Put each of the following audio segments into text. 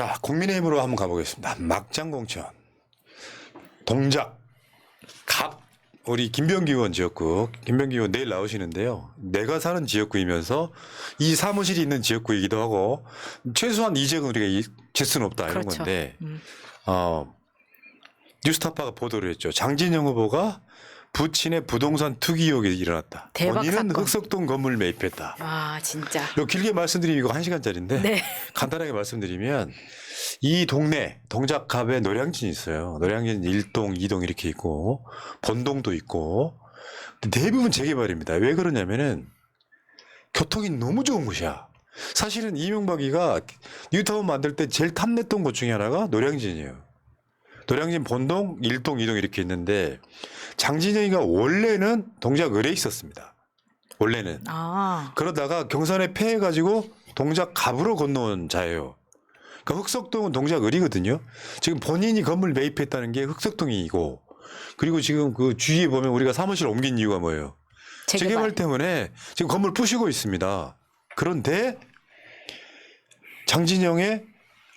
자, 국민의힘으로 한번 가보겠습니다. 막장 공천. 동작, 갑, 우리 김병기 의원 지역구, 김병기 의원 내일 나오시는데요. 내가 사는 지역구이면서 이 사무실이 있는 지역구이기도 하고 최소한 이적은 우리가 질 수는 없다 이런 그렇죠. 건데 뉴스타파가 보도를 했죠. 장진영 후보가 부친의 부동산 투기 의혹이 일어났다. 대박 본인은 사건. 흑석동 건물 매입했다. 아 진짜. 이거 길게 말씀드리면 이거 1시간짜리인데 네. 간단하게 말씀드리면 이 동네 동작갑에 노량진이 있어요. 노량진 1동, 2동 이렇게 있고 본동도 있고 대부분 재개발입니다. 왜 그러냐면은 교통이 너무 좋은 곳이야. 사실은 이명박이가 뉴타운 만들 때 제일 탐냈던 곳 중에 하나가 노량진이에요. 노량진 본동, 1동, 2동 이렇게 있는데 장진영이가 원래는 동작을에 있었습니다. 원래는. 아 그러다가 경선에 패해가지고 동작갑으로 건너온 자예요. 그러니까 흑석동은 동작을이거든요. 지금 본인이 건물 매입했다는 게 흑석동이고 그리고 지금 그 주위에 보면 우리가 사무실 옮긴 이유가 뭐예요? 재개발 때문에 지금 건물 부시고 있습니다. 그런데 장진영의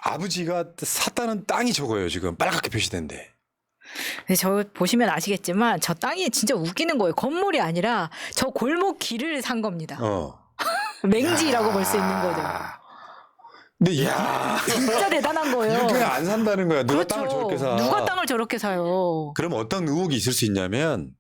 아버지가 샀다는 땅이 저거예요. 지금 빨갛게 표시된데. 근데 저 보시면 아시겠지만 저 땅이 진짜 웃기는 거예요. 건물이 아니라 저 골목 길을 산 겁니다. 맹지라고 볼 수 있는 거죠. 근데 야 진짜 대단한 거예요. 이렇게 안 산다는 거야. 누가 그렇죠. 땅을 저렇게 사? 누가 땅을 저렇게 사요? 그럼 어떤 의혹이 있을 수 있냐면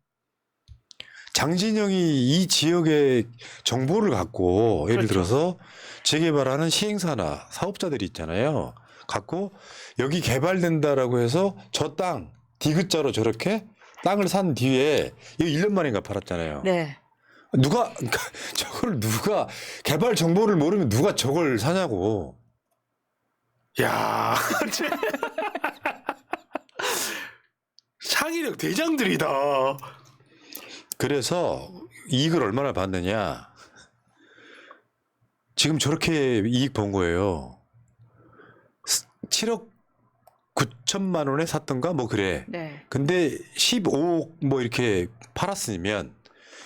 장진영이 이 지역의 정보를 갖고 예를 그렇죠. 들어서 재개발하는 시행사나 사업자들이 있잖아요. 갖고 여기 개발된다라고 해서 저 땅 디귿자로 저렇게 땅을 산 뒤에 이거 1년 만인가 팔았잖아요. 네. 누가 저걸 누가 개발 정보를 모르면 누가 저걸 사냐고. 야, 창의력 대장들이다. 그래서 이익을 얼마나 받느냐. 지금 저렇게 이익 본 거예요. 7억 9천만 원에 샀던가 뭐 그래. 네. 근데 15억 뭐 이렇게 팔았으면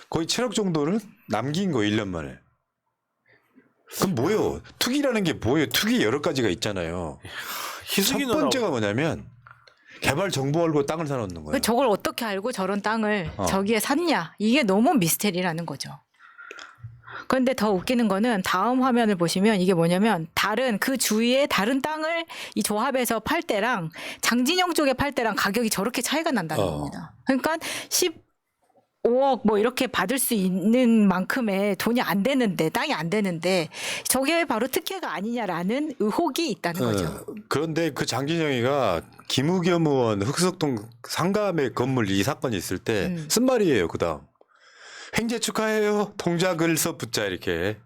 거의 7억 정도는 남긴 거 1년 만에. 그럼 뭐예요? 투기라는 게 뭐예요? 투기 여러 가지가 있잖아요. 첫 번째가 뭐냐면 개발 정보 알고 땅을 사놓는 거예요. 저걸 어떻게 알고 저런 땅을 저기에 샀냐? 이게 너무 미스테리라는 거죠. 그런데 더 웃기는 거는 다음 화면을 보시면 이게 뭐냐면 다른 그 주위에 다른 땅을 이 조합에서 팔 때랑 장진영 쪽에 팔 때랑 가격이 저렇게 차이가 난다는 겁니다. 그러니까 15억 뭐 이렇게 받을 수 있는 만큼의 돈이 안 되는데 땅이 안 되는데 저게 바로 특혜가 아니냐라는 의혹이 있다는 거죠. 그런데 그 장진영이가 김우겸 의원 흑석동 상가의 건물 이 사건이 있을 때 쓴 말이에요. 그다음 횡재 축하해요. 동작을서 붙자 이렇게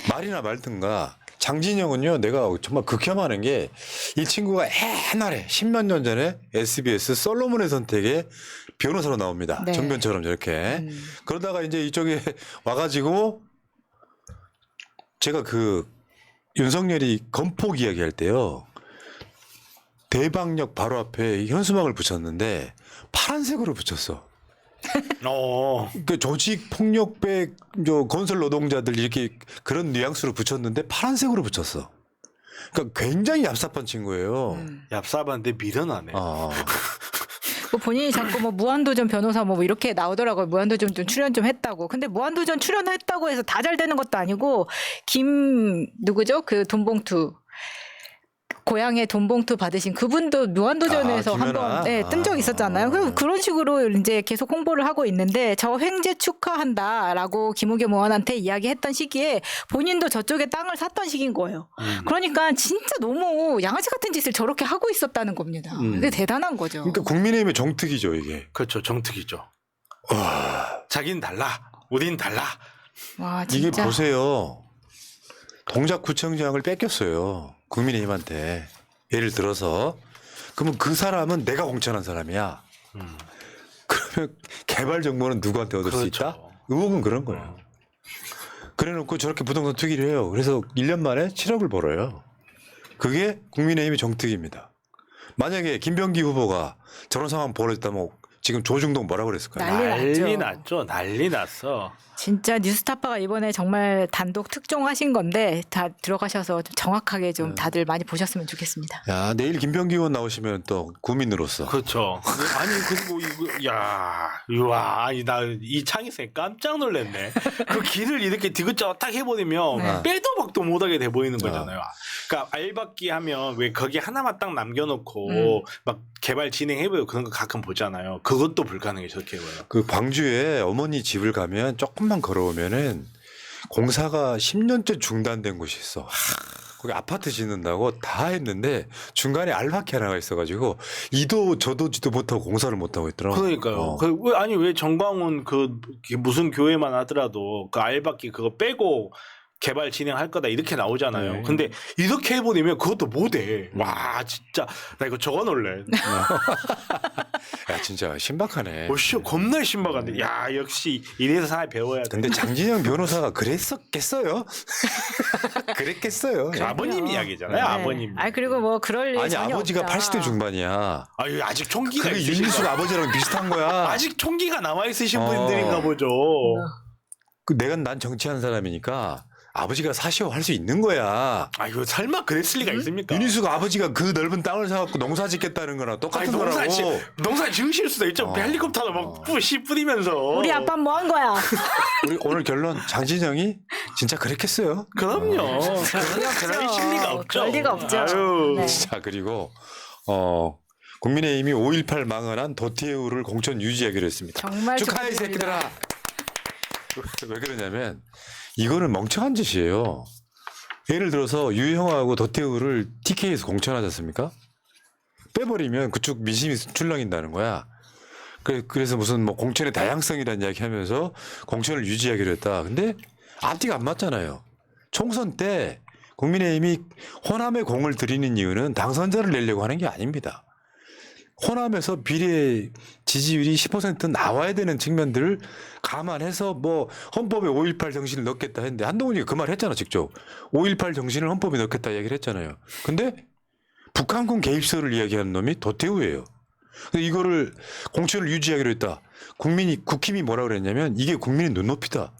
말이나 말든가. 장진영은요 내가 정말 극혐하는 게 이 친구가 옛날에 10몇 년 전에 SBS 솔로몬의 선택에 변호사로 나옵니다. 네. 정변처럼 저렇게. 그러다가 이제 이쪽에 와가지고 제가 그 윤석열이 건폭 이야기할 때요. 대방역 바로 앞에 현수막을 붙였는데 파란색으로 붙였어. 그 조직 폭력배 건설 노동자들 이렇게 그런 뉘앙스로 붙였는데 파란색으로 붙였어. 그러니까 굉장히 얍삽한 친구예요. 얍삽한데 미련하네. 본인이 자꾸 뭐 무한도전 변호사 뭐 이렇게 나오더라고요. 무한도전 좀 출연 좀 했다고. 근데 무한도전 출연했다고 해서 다 잘 되는 것도 아니고 누구죠? 그 돈봉투. 고향에 돈봉투 받으신 그분도 무한도전에서 한번 뜬 적이 있었잖아요. 그런 식으로 이제 계속 홍보를 하고 있는데 저 횡재 축하한다라고 김우겸 의원한테 이야기했던 시기에 본인도 저쪽에 땅을 샀던 시기인 거예요. 그러니까 진짜 너무 양아치 같은 짓을 저렇게 하고 있었다는 겁니다. 그게 대단한 거죠. 그러니까 국민의힘의 정특이죠 이게. 그렇죠. 정특이죠. 자기는 달라. 우린 달라. 와, 진짜. 이게 보세요. 동작구청장을 뺏겼어요. 국민의힘한테. 예를 들어서 그러면 그 사람은 내가 공천한 사람이야. 그러면 개발 정보는 누구한테 얻을 수 있다? 의혹은 그런 거예요. 그래놓고 저렇게 부동산 투기를 해요. 그래서 1년 만에 7억을 벌어요. 그게 국민의힘의 정특입니다. 만약에 김병기 후보가 저런 상황 벌어졌다면 지금 조중동 뭐라고 그랬을까요? 난리 났죠. 났죠. 난리 났어. 진짜 뉴스타파가 이번에 정말 단독 특종하신 건데 다 들어가셔서 좀 정확하게 좀 다들 많이 보셨으면 좋겠습니다. 야, 내일 김병기 의원 나오시면 또 구민으로서. 그렇죠. 아니 그리고 이거 야, 아니 나 이 창의성에 깜짝 놀랐네. 그 길을 이렇게 디귿자딱 해버리면 네. 빼도 박도 못하게 돼 보이는 거잖아요. 그러니까 알박기 하면 왜 거기 하나만 딱 남겨놓고 막 개발 진행해보고 그런 거 가끔 보잖아요. 그것도 불가능해 저렇게 해봐요. 그 광주에 어머니 집을 가면 조금만 걸어오면은 공사가 10년째 중단된 곳이 있어. 거기 아파트 짓는다고 다 했는데 중간에 알바키 하나가 있어가지고 이도 저도지도 못하고 공사를 못하고 있더라고. 그러니까요. 왜 정광훈 그 무슨 교회만 하더라도 그 알박기 그거 빼고 개발 진행할 거다 이렇게 나오잖아요. 네. 근데 이렇게 해버리면 그것도 못해. 와 진짜 나 이거 적어놓을래. 야, 진짜 신박하네. 겁나 신박한데. 야 역시 이래서 사람 배워야 돼. 근데 장진영 변호사가 그랬었겠어요? 그랬겠어요. 그 아버님 이야기잖아요. 아버님. 아 그리고 뭐 그럴 일 아니 전혀 아버지가 없다. 80대 중반이야. 아유 아직 총기가 그게 있으신가 윤희숙 봐. 아버지랑 비슷한 거야. 아직 총기가 남아 있으신 어. 분들인가 보죠. 난 정치하는 사람이니까 아버지가 사시오 할 수 있는 거야. 아유 설마 그랬을 리가 있습니까? 윤희숙 아버지가 그 넓은 땅을 사갖고 농사 짓겠다는 거랑 똑같은 거라고. 농사 지으실 수도 있죠. 헬리콥터도 막 뿌리면서. 우리 아빠 뭐 한 거야? 우리 오늘 결론 장진영이 진짜 그랬겠어요. 그럼요. 그럴 실리가 없죠. 그럴 리가 없죠. 아유. 네. 자 그리고 국민의힘이 5.18 망언한 도태우를 공천 유지하기로 했습니다. 정말 축하해 이 축하드립니다. 새끼들아. 왜 그러냐면 이거는 멍청한 짓이에요. 예를 들어서 유형하고 도태우를 TK에서 공천하지 않습니까? 빼버리면 그쪽 민심이 출렁인다는 거야. 그래서 무슨 뭐 공천의 다양성이라는 이야기 하면서 공천을 유지하기로 했다. 근데 앞뒤가 안 맞잖아요. 총선 때 국민의힘이 호남에 공을 들이는 이유는 당선자를 내려고 하는 게 아닙니다. 호남에서 비례 지지율이 10% 나와야 되는 측면들을 감안해서 뭐 헌법에 5.18 정신을 넣겠다 했는데 한동훈이가 그 말 했잖아 직접. 5.18 정신을 헌법에 넣겠다 얘기를 했잖아요. 근데 북한군 개입설을 이야기하는 놈이 도태우예요. 근데 이거를 공천을 유지하기로 했다. 국힘이 뭐라 그랬냐면 이게 국민의 눈높이다.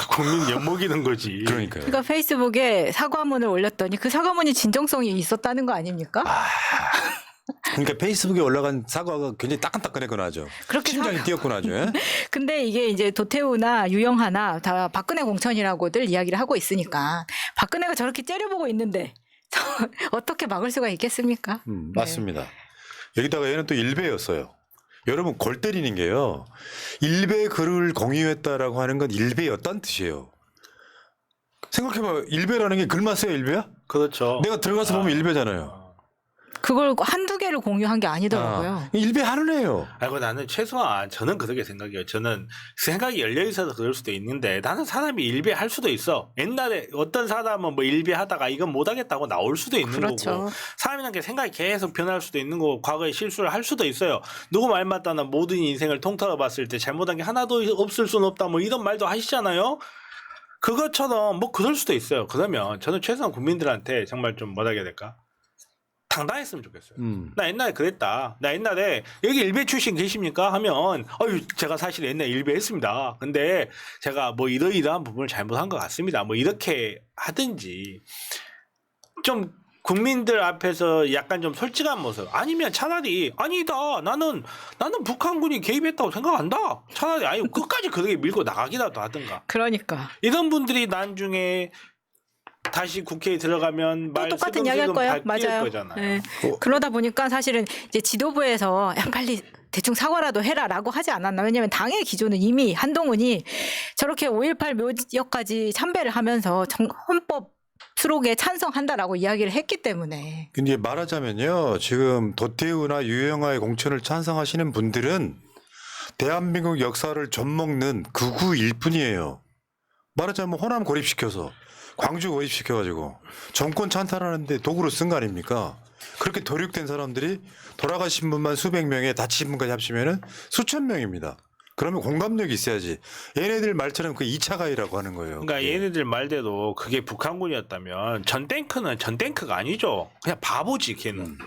국민 엿먹이는 거지. 그러니까요. 그러니까 페이스북에 사과문을 올렸더니 그 사과문이 진정성이 있었다는 거 아닙니까? 그러니까 페이스북에 올라간 사과가 굉장히 따끈따끈했구나 하죠. 그렇게 심장이 뛰었구나 하죠. 예? 근데 이게 이제 도태우나 유영하나 다 박근혜 공천이라고들 이야기를 하고 있으니까 박근혜가 저렇게 째려보고 있는데 어떻게 막을 수가 있겠습니까? 맞습니다. 여기다가 얘는 또 일베였어요. 여러분 골 때리는 게요. 일베 글을 공유했다라고 하는 건 일베였다는 뜻이에요. 생각해봐요. 일베라는 게 글만 써요 일베야? 그렇죠. 내가 들어가서 보면 일베잖아요. 그걸 한두 개를 공유한 게 아니더라고요. 일베 하는 애예요. 아이고 나는 최소한 저는 그렇게 생각해요. 저는 생각이 열려 있어서 그럴 수도 있는데 나는 사람이 일배할 수도 있어. 옛날에 어떤 사람은 뭐 일배하다가 이건 못하겠다고 나올 수도 있는 그렇죠. 거고 사람이란 게 생각이 계속 변할 수도 있는 거고 과거에 실수를 할 수도 있어요. 누구 말 맞다나 모든 인생을 통틀어 봤을 때 잘못한 게 하나도 없을 수는 없다 뭐 이런 말도 하시잖아요. 그것처럼 뭐 그럴 수도 있어요. 그러면 저는 최소한 국민들한테 정말 좀 뭐라 해야 될까? 당당했으면 좋겠어요. 나 옛날에 그랬다. 나 옛날에 여기 일베 출신 계십니까? 하면 제가 사실 옛날에 일베 했습니다. 근데 제가 뭐 이러이러한 부분을 잘못한 것 같습니다. 뭐 이렇게 하든지 좀 국민들 앞에서 약간 좀 솔직한 모습 아니면 차라리 아니다 나는 북한군이 개입했다고 생각한다. 차라리 아니 끝까지 그렇게 밀고 나가기라도 하든가. 그러니까 이런 분들이 나중에 다시 국회에 들어가면 또 똑같은 이야기 할 거예요. 맞아요. 거잖아요. 네. 그러다 보니까 사실은 이제 지도부에서 야, 빨리 대충 사과라도 해라라고 하지 않았나. 왜냐하면 당의 기조는 이미 한동훈이 저렇게 5.18 묘역까지 참배를 하면서 헌법 수록에 찬성한다라고 이야기를 했기 때문에. 근데 말하자면요. 지금 도태우나 유영아의 공천을 찬성하시는 분들은 대한민국 역사를 젖먹는 극우일 뿐이에요. 말하자면 호남 고립시켜서 광주 고립시켜가지고 정권 찬탈하는데 도구로 쓴 거 아닙니까? 그렇게 도륙된 사람들이 돌아가신 분만 수백 명에 다치신 분까지 합치면은 수천 명입니다. 그러면 공감력이 있어야지. 얘네들 말처럼 그 2차 가해라고 하는 거예요. 그러니까 그게. 얘네들 말대로 그게 북한군이었다면 전 탱크는 전 탱크가 아니죠. 그냥 바보지 걔는.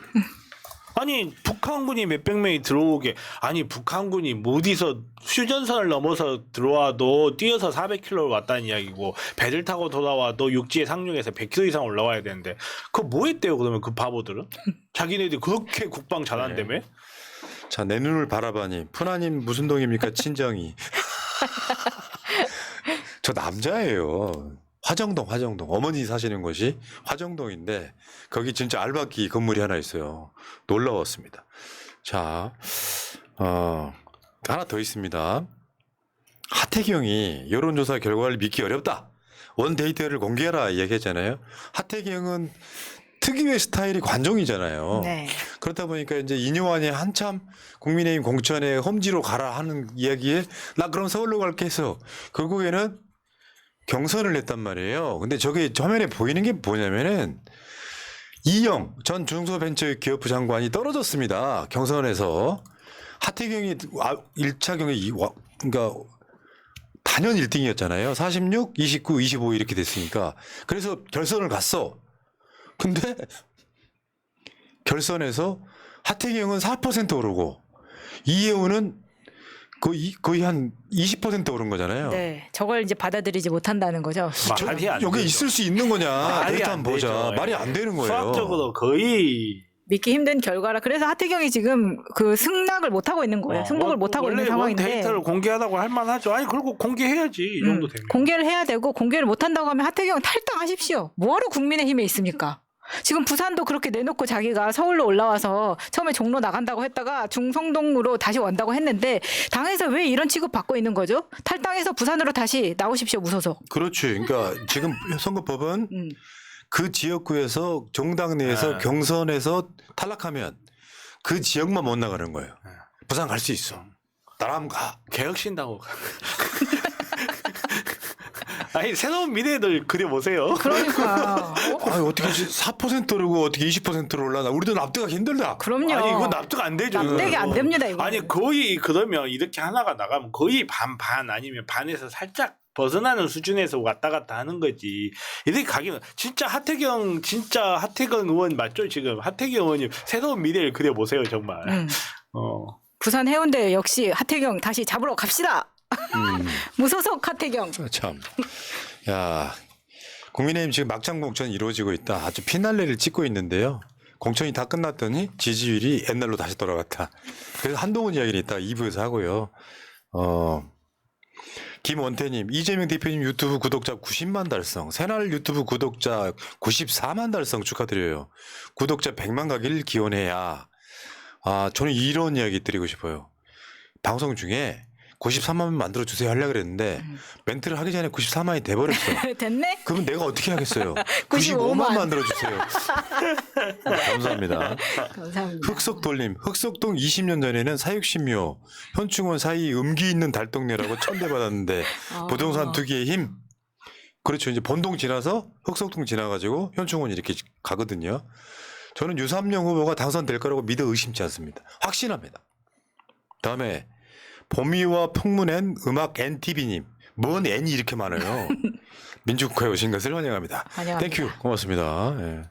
아니 북한군이 몇백 명이 들어오게 아니 북한군이 어디서 휴전선을 넘어서 들어와도 뛰어서 400km를 왔다는 이야기고 배를 타고 돌아와도 육지에 상륙해서 100km 이상 올라와야 되는데 그거 뭐 했대요 그러면 그 바보들은? 자기네들이 그렇게 국방 잘한다며? 자, 내 눈을 바라봐니 푸나님 무슨 동입니까 친정이. 저 남자예요. 화정동 어머니 사시는 곳이 화정동인데 거기 진짜 알바기 건물이 하나 있어요. 놀라웠습니다. 자, 하나 더 있습니다. 하태경이 여론조사 결과를 믿기 어렵다. 원 데이터를 공개하라 얘기했잖아요. 하태경은 특유의 스타일이 관종이잖아요. 네. 그렇다 보니까 이제 인요한이 한참 국민의힘 공천에 험지로 가라 하는 이야기에 나 그럼 서울로 갈게 해서 결국에는 경선을 냈단 말이에요. 근데 저게 화면에 보이는 게 뭐냐면은 이영 전 중소벤처기업부 장관이 떨어졌습니다. 경선에서 하태경이 1차 경에 그러니까 단연 1등이었잖아요. 46, 29, 25 이렇게 됐으니까. 그래서 결선을 갔어. 근데 결선에서 하태경은 4% 오르고 이혜훈은 거의 한 20% 오른 거잖아요. 네. 저걸 이제 받아들이지 못한다는 거죠. 말이 안 여기 되죠. 있을 수 있는 거냐? 말이 데이터 안 한번 보자. 되죠. 말이 안 되는 거예요. 수학적으로 거의 믿기 힘든 결과라. 그래서 하태경이 지금 그 승낙을 못 하고 있는 거예요. 승복을 못 하고 있는 원래 상황인데. 데이터를 공개하다고 할 만하죠. 아니 그리고 공개해야지 이 정도 되면. 공개를 해야 되고 공개를 못 한다고 하면 하태경 탈당하십시오. 뭐하러 국민의힘에 있습니까? 지금 부산도 그렇게 내놓고 자기가 서울로 올라와서 처음에 종로 나간다고 했다가 중성동으로 다시 온다고 했는데 당에서 왜 이런 취급 받고 있는 거죠? 탈당해서 부산으로 다시 나오십시오 무소속. 그렇지. 그러니까 지금 선거법은 그 지역구에서 정당 내에서 네. 경선에서 탈락하면 그 지역만 못 나가는 거예요. 부산 갈 수 있어. 나라면 가. 개혁신다고. 아니 새로운 미래를 그려보세요. 그러니까. 아니 어떻게 4% 오르고 어떻게 20%로 올라나? 우리도 납득하기 힘들다. 그럼요. 아니 이건 납득 안 되죠. 납득이 안 됩니다, 이거. 아니 거의 그러면 이렇게 하나가 나가면 거의 반반 아니면 반에서 살짝 벗어나는 수준에서 왔다 갔다 하는 거지. 이렇게 가기는 진짜 하태경 의원 맞죠 지금 하태경 의원님 새로운 미래를 그려보세요 정말. 부산 해운대 역시 하태경 다시 잡으러 갑시다. 무소속 하태경. 참. 야, 국민의힘 지금 막장 공천이 이루어지고 있다. 아주 피날레를 찍고 있는데요. 공천이 다 끝났더니 지지율이 옛날로 다시 돌아갔다. 그래서 한동훈 이야기는 이따 2부에서 하고요. 김원태님, 이재명 대표님 유튜브 구독자 90만 달성, 새날 유튜브 구독자 94만 달성 축하드려요. 구독자 100만 가길 기원해야. 저는 이런 이야기 드리고 싶어요. 방송 중에 93만 만들어주세요 하려고 그랬는데 멘트를 하기 전에 94만이 돼버렸어. 됐네? 그러면 내가 어떻게 하겠어요? 95만 95만 만들어주세요. 감사합니다. 감사합니다. 흑석돌림, 흑석동 20년 전에는 사육신묘, 현충원 사이 음기 있는 달동네라고 천대받았는데 부동산 투기의 힘. 그렇죠. 이제 본동 지나서 흑석동 지나가지고 현충원 이렇게 가거든요. 저는 유삼영 후보가 당선될 거라고 믿어 의심치 않습니다. 확신합니다. 다음에 봄이와 풍문엔 음악 NTV님. 뭔 N이 이렇게 많아요. 민주국화에 오신 것을 환영합니다. 환영합니다. 땡큐. 고맙습니다. 예.